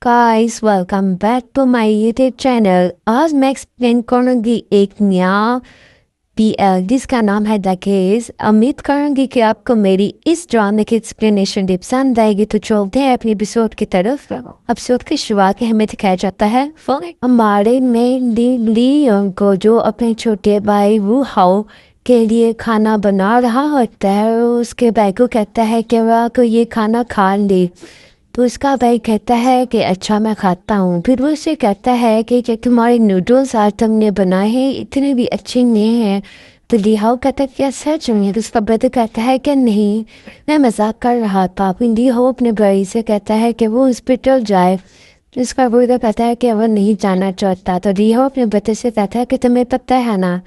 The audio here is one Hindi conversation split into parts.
Guys welcome back to my YouTube channel. आज मैं एक्सप्लेन करूंगी एक नया पीएल जिसका नाम है द केस। उम्मीद करूंगी कि आपको मेरी इस ड्रामे की एक्सप्लेनेशन भी पसंद आएगी। तो चलते हैं अपने एपिसोड की तरफ। एपिसोड की शुरुआत हमें दिखाया जाता है हमारे में ली को जो अपने छोटे भाई वो हाउ के लिए खाना बना रहा होता है। उसके भाई को कहता है कि वह को ये खाना खा ले। तो उसका भाई कहता है कि अच्छा मैं खाता हूँ। फिर वो उससे कहता है कि तुम्हारे नूडल्स आज तुमने बनाए हैं इतने भी अच्छे नहीं हैं। तो लिहाओ कहता है क्या सच में? तो उसका ब्रदर कहता है कि नहीं, मैं मजाक कर रहा था। फिर लिहाओ अपने भाई से कहता है कि वो हॉस्पिटल जाए। तो उसका ब्रदर कहता है कि वो नहीं जाना चाहता। तो लिहाओ अपने ब्रदर से कहता है कि तुम्हें पता है ना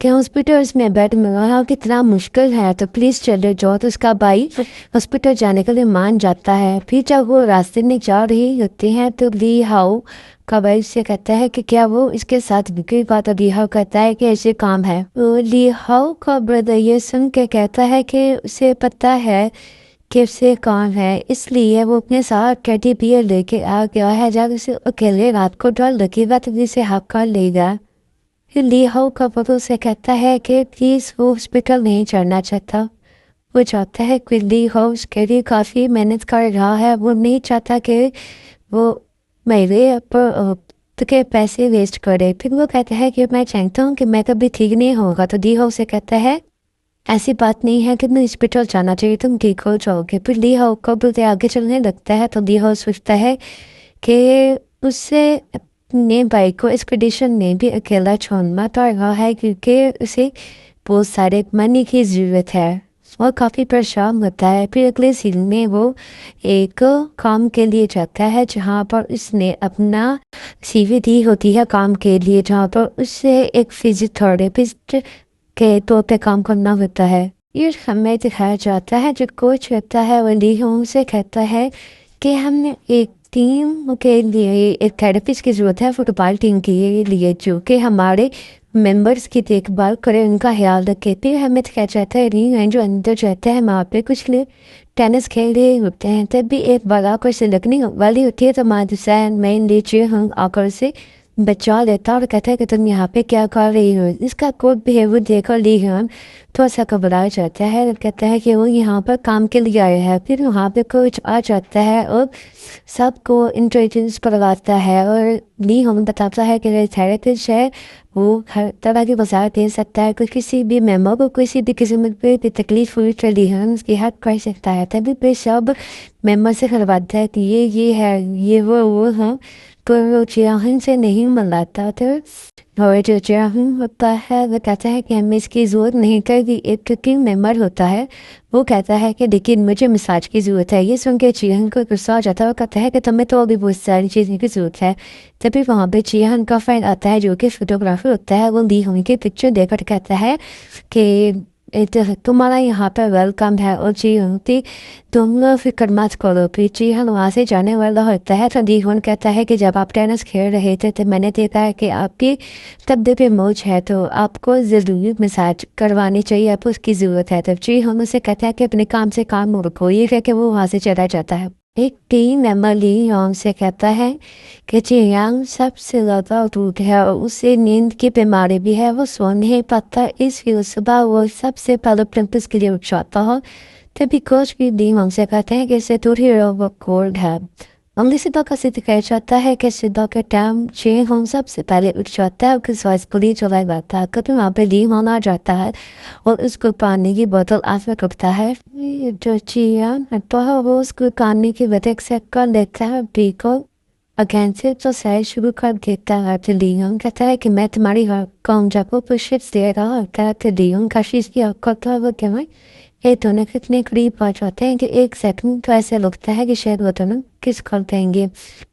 कि हॉस्पिटल्स में बेड मिलना कितना मुश्किल है, तो प्लीज़ चले जाओ। तो उसका भाई हॉस्पिटल जाने के लिए मान जाता है। फिर जब वो रास्ते में जा रही होती हैं तो ली हाउ का भाई उससे कहता है कि क्या वो इसके साथ बिगड़ी बात। और ली हाउ कहता है कि ऐसे काम है। तो ली हाउ का ब्रदर ये सुन के कहता है कि उसे पता है कि उसे काम है, इसलिए वो अपने साथ टेडी बियर लेके आ गया है। जब उसे अकेले रात को डर लगेगा तो उसे हक कर लेगा। फिर ली हाउ का ब्रदर से कहता है कि प्लीज़ वो हॉस्पिटल नहीं चढ़ना चाहता। वो चाहता है कि ली हाउ उसके लिए काफ़ी मेहनत कर रहा है। वो नहीं चाहता कि वो मेरे पर के पैसे वेस्ट करे। फिर वो कहता है कि मैं चाहता हूँ कि मैं कभी ठीक नहीं होगा। तो ली हाउ से कहता है ऐसी बात नहीं है कि मैं हॉस्पिटल जाना चाहिए, तुम ठीक हो जाओगे। फिर ली हाउ का ब्रदर आगे चलने लगता है। तो ली हाउ सोचता है कि उससे अपने भाई को एक्सपीडिशन में भी अकेला छोड़ना पड़ रहा है क्योंकि उसे बहुत सारे मनी की ज़रूरत है और काफ़ी परेशान होता है। फिर अगले सीन में वो एक काम के लिए जाता है जहाँ पर उसने अपना सीवी दी होती है काम के लिए, जहाँ पर उससे एक फिजियोथेरेपिस्ट के तौर पे काम करना होता है। ये हमें दिखाया जाता है जो कोच होता है वो ली हाउ से कहता है कि हमने एक टीम के लिए एक थेरेपिस्ट की ज़रूरत है फुटबॉल टीम के लिए जो कि हमारे मेंबर्स की देखभाल करे, उनका ख्याल रखे। फिर हमें क्या चाहता है रिंग जो अंदर जाता है वहाँ पे कुछ लोग टेनिस खेल रहे होते हैं। तब भी एक बड़ा कोई से लगने वाली होती है तो मादुसैन मेन लीजिए हम आकर से बचा लेता और कहता है कि तुम यहाँ पे क्या कर रही हो। इसका कोड बिहेवियर देखकर ली हम थोड़ा सा घबरा जाता है और कहता है कि वो यहाँ पर काम के लिए आया है। फिर वहाँ पे कोच आ जाता है और सबको इंट्रोड्यूस करवाता है और ली हम बताता है कि थेरेपिस्ट है वो हर तरह की वजाहत दे सकता है। किसी भी मेम्बर को किसी भी किस्म की तकलीफ हुई तो ली हम उसकी हेल्प कर सकता है। तभी पे सब मेम्बर से करवाता है कि ये है ये वो हैं। तो वो चिराहन से नहीं मिलाता था और जो चिराहन होता है वो कहता है कि हमें इसकी ज़रूरत नहीं करती। एक कुकिंग मेम्बर होता है वो कहता है कि लेकिन मुझे मसाज की ज़रूरत है। ये सुन के चिराहन को गुस्सा आ जाता है और कहता है कि तुम्हें तो अभी बहुत सारी चीज़ों की ज़रूरत है। तभी वहाँ पे चिराहन का फ्रेंड आता है जो कि फोटोग्राफर होता है। वो ली हाउ की पिक्चर देखकर कहता है कि तुम्हारा यहाँ पर वेलकम है। और चिराहन थी तुम लोग फिक्र मत करो। फिर चिराहन वहाँ से जाने वाला होता है तो ली हाउ कहता है कि जब आप टेनिस खेल रहे थे तो मैंने देखा है कि आपकी तबदे पे मौज है तो आपको ज़रूर मसाज करवानी चाहिए, आपको उसकी ज़रूरत है। तब चिराहन उसे कहता है कि अपने काम से काम रखो। ये कह के वो वहाँ से चला जाता है। एक टीम मेंबर ली हाउ से कहता है कि चिरांग सबसे ज़्यादा रूट है और उसे नींद की बीमारी भी है, वो सो नहीं पाता। इसलिए सुबह वो सबसे पहले प्रैक्टिस के लिए उठ जाता हो। तभी कोच भी ली हाउ से कहते हैं कि इसे थोड़ी कोल्ड है। अगली सुबह का दिखाया जाता है कि सुबह के टाइम चिरांग सबसे पहले उठ जाता है और स्वास्थ्य पुलिस चला जाता है। कभी वहाँ पे ली हाउ आ जाता है और उसको पानी की बोतल आस में रखता है। जो चिरांग तो है वो उसको पानी की बोतल से कर लेता है बिल्कुल अगेन से तो सही शुरू कर देता है। तो ली हाउ कहता है कि मैं तुम्हारी हर काम जब पुशिप्स दे रहा होता है। तो ली हाउ कशिश की औकात है वो क्या ये दोनों कितने करीब आ जाते हैं कि एक सेकंड तो ऐसे लगता है कि शायद वो दोनों किस कर देंगे।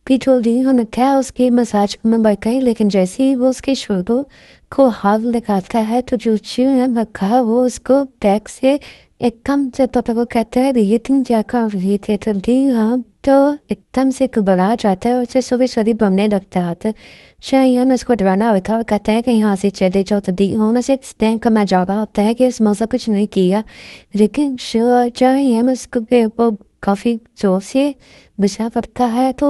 फिर जो ली हाउ था उसकी मसाज में बढ़ गई, लेकिन जैसे ही वो उसके शोल्डर को हाथ लगाता है तो जो चिरांग रखा वो उसको बैक से एकदम से तो वो कहता है ये तुम क्या कर रही थे। तो ली हाउ तो एकदम से घबरा जाता है और उसे सुबह सुबह बनने लगता है। तो चिरांग उसको डराना होता है और कहता है कि यहाँ से चले जाओ। तो ली हाउ से एक्सप्लेन करना जा रहा होता है कि उस मौसम कुछ नहीं किया, लेकिन चिरांग उसको वो काफ़ी ज़ोर से बचा पड़ता है। तो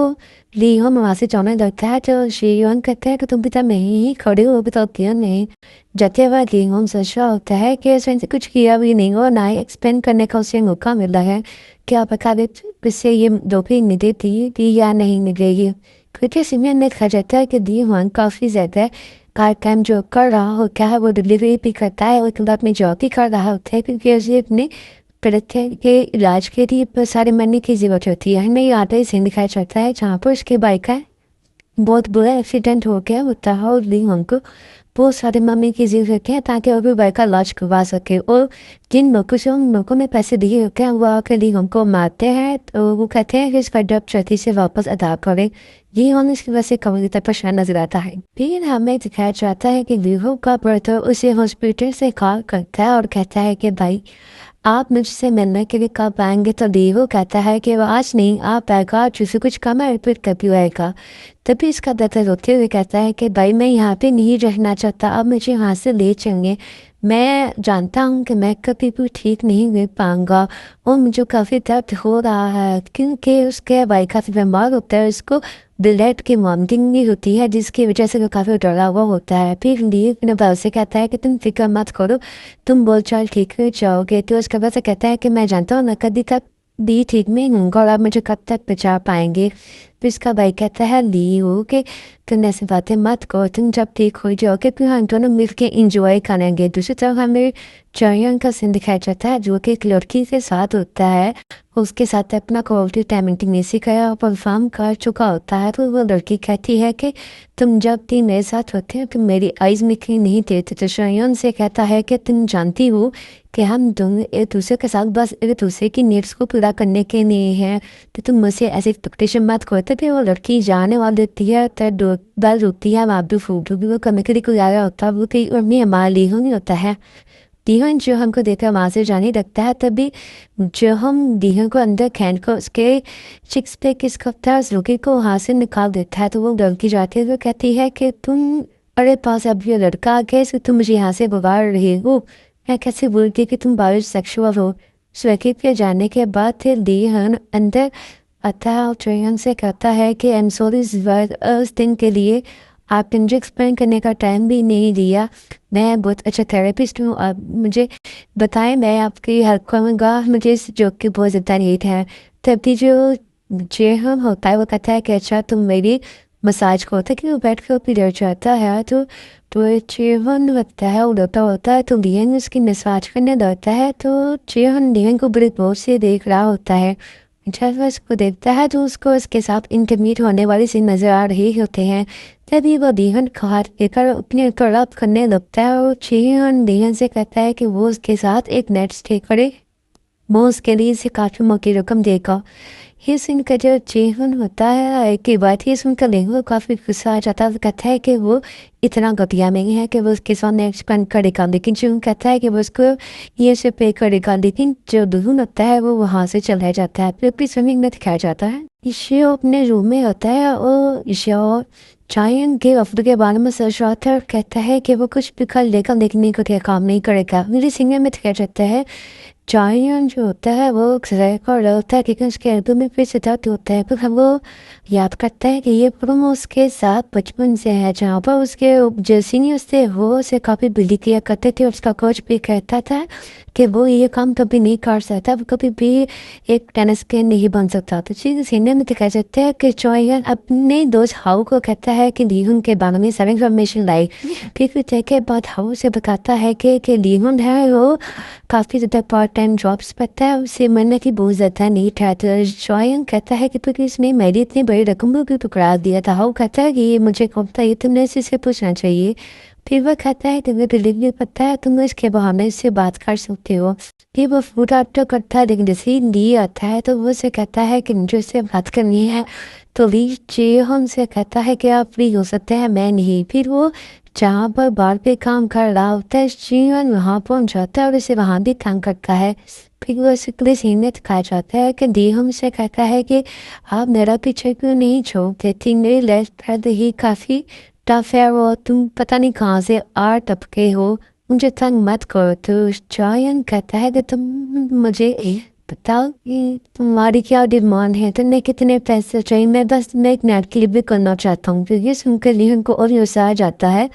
ली हम वहाँ से जाने लगता है तो शीयुन कहता है कि तुम पिता में ही खड़े हो, बताती नहीं जाते हुए ली हम सोचा होता है कि उसने कुछ किया भी नहीं और ना ही एक्सपेंड करने का उसे मौका मिला है। क्या पता इससे ये डोपी मिली थी या नहीं मिलेगी, क्योंकि सिमियन ने कहा जाता है कि ली हुन काफ़ी ज़्यादा काम जो कर रहा होता है वो डिलीवरी भी करता है और क्लब में जॉब भी कर रहा होता है, क्योंकि उसे अपने परीक्षा के इलाज के लिए सारे मनी की ज़रूरत होती है। हमें यहाँ पे सीन दिखाया जाता है जहाँ पर उसके बाइक का बहुत बुरा एक्सीडेंट हो गया होता है और ली हमको बहुत सारे मम्मी की ज़रूरत है ताकि वो भी बाइक का इलाज करवा सके। और जिन लोगों से उन लोगों ने पैसे दिए होते हैं वो आकर ली हमको मारते हैं, तो वो कहते हैं कि इसका जब क्षति से वापस अदा करें। ये हम इसकी वजह से कमरी तक परेशान नजर आता है। फिर हमें दिखाया जाता है कि लीहो का ब्रदर उसे हॉस्पिटल से कॉल करता है और कहता है कि भाई आप मुझसे मिलने के लिए कब आएंगे, तो लीहो कहता है कि वो आज नहीं आप आएगा, जिसे कुछ कम है रिपीट कभी आएगा। तभी इसका दर्द रोते हुए कहता है कि भाई मैं यहाँ पे नहीं रहना चाहता, अब मुझे यहाँ से ले चलेंगे। मैं जानता हूँ कि मैं कभी भी ठीक नहीं रह पाऊँगा और मुझे काफ़ी दर्द हो रहा है, क्योंकि उसके भाई काफ़ी बीमार होता है, उसको ब्लड की मॉर्निंग नहीं होती है, जिसकी वजह से वो काफ़ी डरा हुआ होता है। फिर ली अपने भाई से कहता है कि तुम फिक्र मत करो, तुम बोलचाल ठीक हो जाओगे। तो उसके बाद से कहता है कि मैं जानता हूँ मैं कभी तक भी ठीक नहीं हूँगा और आप मुझे कब तक बचा पाएंगे। फिर उसका भाई कहता है ली हो कि तुम ऐसी बातें मत करो, तुम जब ठीक हो जाओगे फिर हम दोनों मिल के इंजॉय करेंगे। दूसरी तरफ हमें चयन का सीन दिखाया जाता है जो कि एक लड़की के साथ होता है, उसके साथ अपना क्वालिटी टाइम इंटीमेसी का परफॉर्म कर चुका होता है। तो वो लड़की कहती है कि तुम जब भी मेरे साथ होते हो कि मेरी आइज़ में कहीं नहीं देते। तो शयन से कहता है कि तुम जानती हो कि हम दोनों एक दूसरे के साथ बस एक दूसरे की नीड्स को पूरा करने के लिए हैं, तो तुम मुझसे ऐसी एक्सपेक्टेशन मत करो। तभी वो लड़की जाने वाली होती है तो बाल रुकती है, वहाँ भी फूट भी वो कमी कभी को आया होता है, वो कहीं और में हमारा लीहो नहीं होता है। दीहन जो हमको देखकर वहाँ से जाने लगता है, तभी जो हम दीहन को अंदर खींच कर उसके चिक्स पे किस करता है, उस लड़की को वहाँ से निकाल देता है। तो वो लड़की जाती है तो कहती है कि तुम अरे पास अब ये लड़का आ गया, तुम मुझे यहाँ से भगा रही हो, मैं कैसे बोलती कि तुम बायोसेक्सुअल हो। स्वेकी के जाने के बाद फिर दीहन अंदर आता है और चयन से कहता है कि आई एम सॉरी उस दिन के लिए, आप मुझे एक्सप्लेन करने का टाइम भी नहीं दिया, मैं बहुत अच्छा थेरेपिस्ट हूँ, आप मुझे बताएं मैं आपकी हेल्प करूँगा, मुझे इस जोक की बहुत ज़्यादा नीड है। तभी जो जेहन होता है वो कहता है कि अच्छा तुम मेरी मसाज को होता है कि वो बैठ कर पीरियड जाता है। तो जेहन लगता है उड़ता होता है तो लियन उसकी मसाज करने लगता है। तो जेहन लियन को बड़े गौर से देख रहा होता है, जब वह उसको देखता है तो उसको उसके साथ इंटरमीट होने वाले से नजर आ रहे होते हैं। तभी वो दीहन खाट लेकर अपने करप करने लगता है और चेहन दीहन से कहता है कि वो उसके साथ एक नेट स्टे करे, वो उसके लिए इसे काफ़ी मोटी रकम देगा। ये सुनकर जो चेहन होता है कि बात ये सुनकर लेंगे काफ़ी गुस्सा आ जाता है, कहता है कि वो इतना घटिया नहीं है कि वो उसके सामने एक्सपेंड करेगा, लेकिन जो कहता है कि वो उसको ये से पे करेगा, लेकिन जो दुल्हन होता है वो वहाँ से चला जाता है। फिर भी स्विमिंग में दिखाया जाता है ईशो अपने रूम में होता है और ईशो चायन के अफर के बारे में सोच रहा था और कहता है कि वो कुछ भी कर लेगा लेकिन को काम नहीं करेगा। मेरे सिंगर में दिखाया जाता है चायन जो होता है वो एक्सरसाइज कर रहा होता है, लेकिन उसके एल्बम में फिर से दर्द होता है। फिर वो याद करता है कि ये प्रोमो उसके साथ बचपन से है, जहाँ पर उसके जो सीनियर्स थे वो उसे काफ़ी बिली किया करते थे और उसका कोच भी कहता था कि वो ये काम कभी नहीं कर सकता, वो कभी भी एक टेनिस के नहीं बन सकता। तो चीज़ सीनियर में दिखाया जाता है कि चायन अपने दोस्त हाउ को कहता है कि लीहुन के बारे में सारी इन्फॉर्मेशन लाई। फिर के बाद हाउ से बताता है कि लीहुन है वो काफ़ी ज़्यादा पार्ट टाइम जॉब्स करता है, उसे मरने की बहुत ज़्यादा नीड है। तो चायन कहता है कि क्योंकि इसने मेरी इतनी बड़ी रकम को क्यों टुकरा दिया था। हाउ कहता है कि ये मुझे कौन था, ये तुमने इससे पूछना चाहिए। फिर वह कहता है तुम्हें डिलीवरी पता है, तुम इसके बहाने इससे बात कर सकते हो। फिर वो फूड ऑर्डर करता है, लेकिन जैसे ली आता है तो वो से कहता है कि मुझे इससे बात करनी है। तो ली चेहन से कहता है कि आप फ्री हो सकते हैं, मैं नहीं। फिर वो जहाँ पर बार पे काम कर रहा होता है चेहन वहाँ पहुँच जाता है और इसे वहाँ भी तंग करता है। फिर वो इसके सीने दिखाया जाता है कि दी हमसे कहता है कि आप मेरा पीछे क्यों नहीं छोड़ते थी, मेरी लेफ्ट हैंड ही काफ़ी टफ है वो, तुम पता नहीं कहाँ से आ टपके हो, मुझे तंग मत करो। तो चायन कहता है कि तुम मुझे बताओ कि तुम्हारी क्या डिमांड है, तुम्हें कितने पैसे चाहिए। मैं एक नेट क्लिप भी करना चाहता हूँ क्योंकि सुनकर लिहन को और योसा आ जाता है।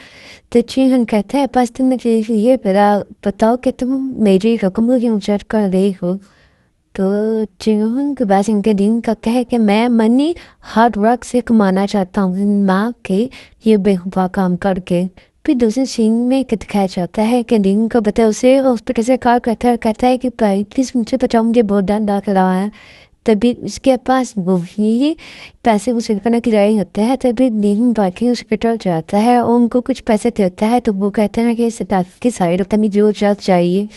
तो चीहन कहता है बस तुम मुझे ये बताओ कि तुम मेरी रकम क्यों चेक कर रही हो। तो चिंगन के बाद इनके दिन का कहे कि मैं मनी हार्ड वर्क से कमाना चाहता हूँ, माँ के ये बेवफा काम करके। फिर दूसरे सीन में दिखाया जाता है कि दिन को बता उसे हॉस्पिटल से कॉल कहता है कि भाई प्लीज़ मुझे बचाओ, मुझे बहुत डर लग रहा है। तभी उसके पास वो ही पैसे उसे करने की रही होते हैं। तभी दिन बाकी हॉस्पिटल जाता है और उनको कुछ पैसे देता है। तो वो कहते हैं कि इस की साइड ऑफ तमी जो जल्द चाहिए।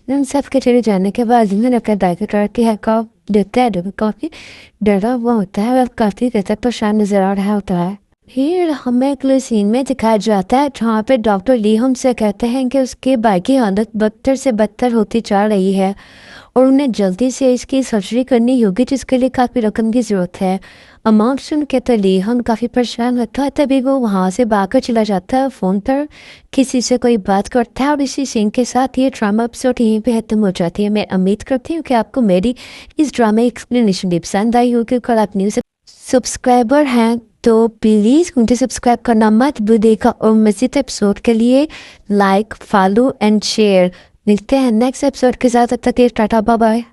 इन सब के चले जाने के बाद इन्होंने अपना डायरेक्टर के है कॉप देता है। काफ़ी डरा हुआ होता है और काफ़ी कहता परेशान नजर आ रहा होता है। फिर हमें अगले सीन में दिखाया जाता है जहाँ पे डॉक्टर ली हमसे कहते हैं कि उसके भाई की हालत बदतर से बदतर होती जा रही है और उन्हें जल्दी से इसकी सर्जरी करनी होगी जिसके लिए काफ़ी रकम की ज़रूरत है। अमाउंट सुन के तो ली हम काफ़ी परेशान होता है। तभी वो वहाँ से भागकर चला जाता है, फ़ोन पर किसी से कोई बात करता है। और इसी सीन के साथ ये ड्रामा एपिसोड यहीं पे खत्म हो जाती है। मैं उम्मीद करती हूँ कि आपको मेरी इस ड्रामा एक्सप्लेनेशन भी पसंद आई होगी। अगर आप न्यू सब्सक्राइबर हैं तो प्लीज़ मुझे सब्सक्राइब करना मत भूलिएगा और मज़ीद एपिसोड के लिए लाइक, फॉलो एंड शेयर। मिलते हैं नेक्स्ट एपिसोड के साथ। तब तक के टाटा बाय बाय।